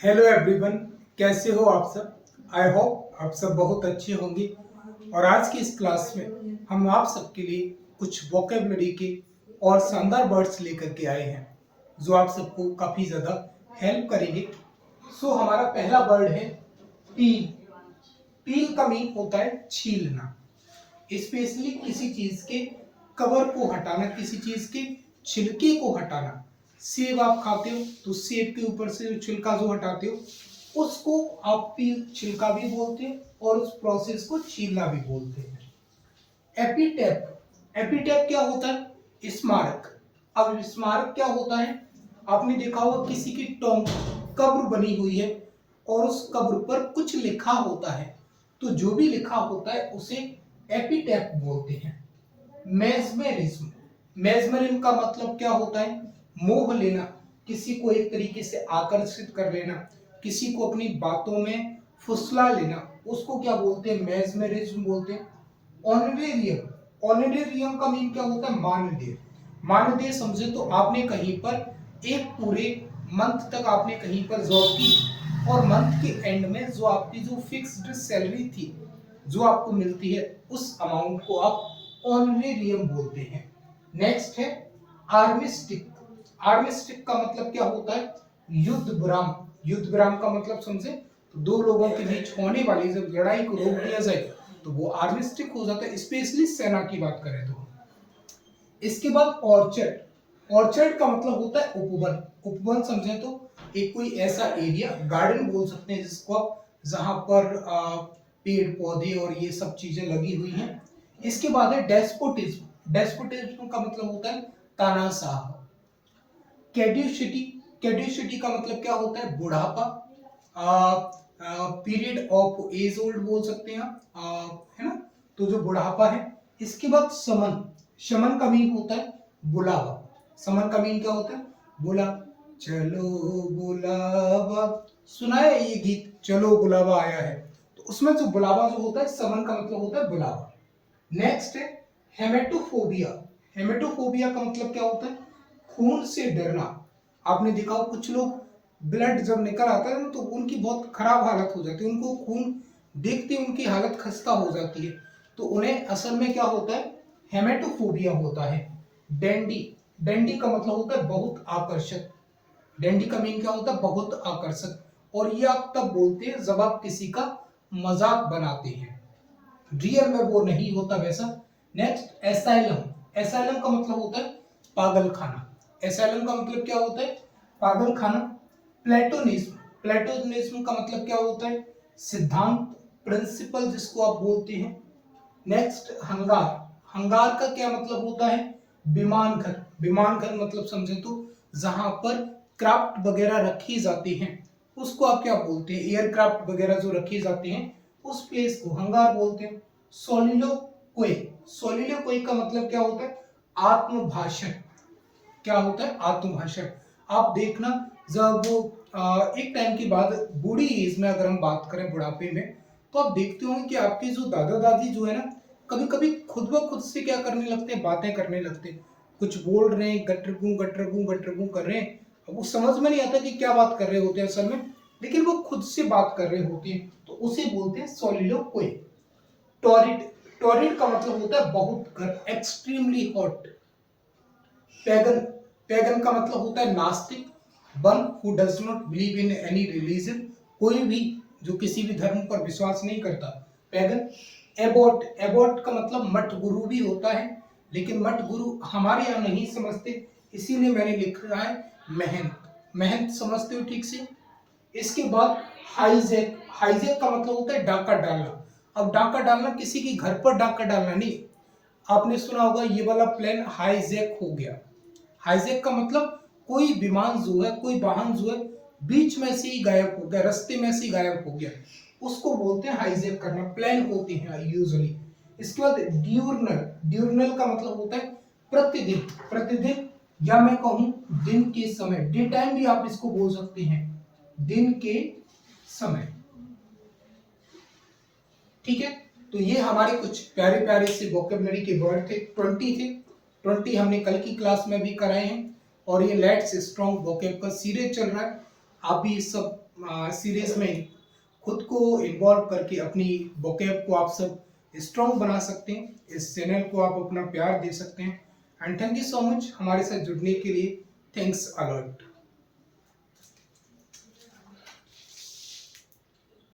Hello everyone, कैसे हो आप सब। आई होप आप सब बहुत अच्छे होंगे। और आज की इस क्लास में हम आप सबके लिए कुछ वोकेबलरी के और शानदार वर्ड्स लेकर के आए हैं जो आप सबको काफी ज्यादा हेल्प करेंगे। हमारा पहला वर्ड है पील। पील का मीन होता है छीलना। स्पेशली किसी चीज के कवर को हटाना, किसी चीज के छिलके को हटाना। सेब आप खाते हो तो सेब के ऊपर से जो छिलका जो हटाते हो उसको आप पील छिलका भी बोलते हैं और उस प्रोसेस को छीलना भी बोलते हैं। एपिटैप। एपिटैप क्या होता है? स्मारक। अब स्मारक क्या होता है? आपने देखा होगा किसी की टॉम कब्र बनी हुई है और उस कब्र पर कुछ लिखा होता है, तो जो भी लिखा होता है उसे एपिटैप बोलते हैं। मेस्मेरिज्म। मेस्मेरिज्म का मतलब क्या होता है? मोह लेना, किसी को एक तरीके से आकर्षित कर लेना, किसी को अपनी बातों में फुसला लेना, उसको क्या बोलते हैं? मेस्मेरिज्म बोलते हैं। ऑनरेरियम। ऑनरेरियम का मीन क्या होता है? मानदेय। मानदेय समझे तो आपने कहीं पर एक पूरे मंथ तक आपने कहीं पर जॉब की और मंथ के एंड में जो आपकी जो फिक्स्ड सैलरी थी जो आपको मिलती है उस अमाउंट को आप ऑनरेरियम बोलते हैं। नेक्स्ट है आर्मिस्टिक। आर्मिस्टिक का मतलब क्या होता है? युद्ध विराम। युद्ध विराम का मतलब समझे तो दो लोगों के बीच होने वाली जब लड़ाई को रोक दिया जाए तो वो आर्मिस्टिक हो जाता है, स्पेशली सेना की बात करें तो। इसके बाद ऑर्चर्ड। ऑर्चर्ड का मतलब होता है उपवन। उपवन समझे तो एक कोई ऐसा एरिया, गार्डन बोल सकते हैं जिसको आप, जहां पर पेड़ पौधे और ये सब चीजें लगी हुई हैं। इसके बाद है डेस्पोटिज्म। डेस्पोटिज्म का मतलब होता है तानाशाह। कैड्यूसिटी। कैड्यूसिटी का मतलब क्या होता है? बुढ़ापा। पीरियड ऑफ एज ओल्ड बोल सकते हैं आप, है ना, तो जो बुढ़ापा है। इसके बाद समन। शमन का मीन होता है बुलावा। समन का मीन क्या होता है? बुला चलो बुलावा। सुना है ये गीत, चलो बुलावा आया है, तो उसमें जो बुलावा जो होता है समन का मतलब होता है बुलावा। नेक्स्ट है हेमेटोफोबिया। हेमेटोफोबिया का मतलब क्या होता है? खून से डरना। आपने देखा हो कुछ लोग ब्लड जब निकल आता है तो उनकी बहुत खराब हालत हो जाती है, उनको खून देखते उनकी हालत खस्ता हो जाती है, तो उन्हें असल में क्या होता है? हेमेटोफोबिया होता है। डेंडी। डेंडी का मतलब होता है बहुत आकर्षक। डेंडी का मीन क्या होता है? बहुत आकर्षक। और ये आप तब बोलते हैं जब आप किसी का मजाक बनाते हैं, रियल में वो नहीं होता वैसा। Next asylum. एसाइलम का मतलब होता है पागल खाना। एसाइलम का मतलब क्या होता है? पागल खाना। प्लेटोनिज्म। प्लेटोनिज्म का मतलब क्या होता है? सिद्धांत, प्रिंसिपल जिसको आप बोलते हैं। नेक्स्ट हंगार। हंगार का क्या मतलब होता है? विमान घर। विमान घर मतलब समझे तो जहां पर क्राफ्ट वगैरह रखी जाती हैं उसको आप क्या बोलते हैं? एयरक्राफ्ट वगैरह जो रखी जाती हैं उस प्लेस को हंगार बोलते हैं। सोलिलोक्वे। सोलिलोक्वे का मतलब क्या होता है? आत्मभाषण। क्या होता है? आत्मभाषण। आप देखना जब एक टाइम के बाद बूढ़ी एज में अगर हम बात करें बुढ़ापे में, तो आप देखते होंगे कि आपके जो दादा दादी जो है ना, कभी कभी खुद ब खुद से क्या करने लगते हैं? बातें करने लगते हैं, कुछ बोल रहे हैं, गटरगू गटरगू गटरगू कर रहे हैं। अब वो समझ में नहीं आता कि क्या बात कर रहे होते हैं असल में, लेकिन वो खुद से बात कर रहे होते हैं, तो उसे बोलते हैं सोलिलोक्वे। टॉरिड। टॉरिड का मतलब होता है बहुत गर्म, एक्सट्रीमली हॉट। पैगन। पैगन का मतलब होता है नास्तिक। One who does not believe in any religion. कोई भी जो किसी भी धर्म पर विश्वास नहीं करता, पैगन। एबॉट। एबॉट का मतलब मठ गुरु भी होता है, लेकिन मठ गुरु हमारे यहाँ नहीं समझते, इसीलिए मैंने लिख रहा है महंत। महंत समझते हो ठीक से। इसके बाद हाईजैक। हाईजैक का मतलब होता है डाका डालना। अब डाका डालना किसी के घर पर डाका डालना नहीं। आपने सुना होगा ये वाला प्लेन हाईजैक हो गया। हाईजैक का मतलब कोई विमान जो है, कोई वाहन जो है बीच में से ही गायब हो गया, रास्ते में से ही गायब हो गया, उसको बोलते हैं हाईजैक करना। प्लेन होते हैं यूजुअली। इसके बाद ड्यूरनल। ड्यूरनल का मतलब होता है प्रतिदिन। प्रतिदिन या मैं कहूं दिन के समय, डे टाइम भी आप इसको बोल सकते हैं, दिन के समय। ठीक है, तो ये हमारे कुछ प्यारे प्यारे से वोकेबलरी के वर्ड थे, 20 थे। 20 हमने कल की क्लास में भी कराए हैं और ये लेट्स स्ट्रॉन्ग वोकेब का सीरीज चल रहा है। आप भी सब सीरीज में खुद को इन्वॉल्व करके अपनी वोकैब को आप सब स्ट्रॉन्ग बना सकते हैं। इस चैनल को आप अपना प्यार दे सकते हैं। And thank you so much हमारे साथ जुड़ने के लिए। Thanks a lot.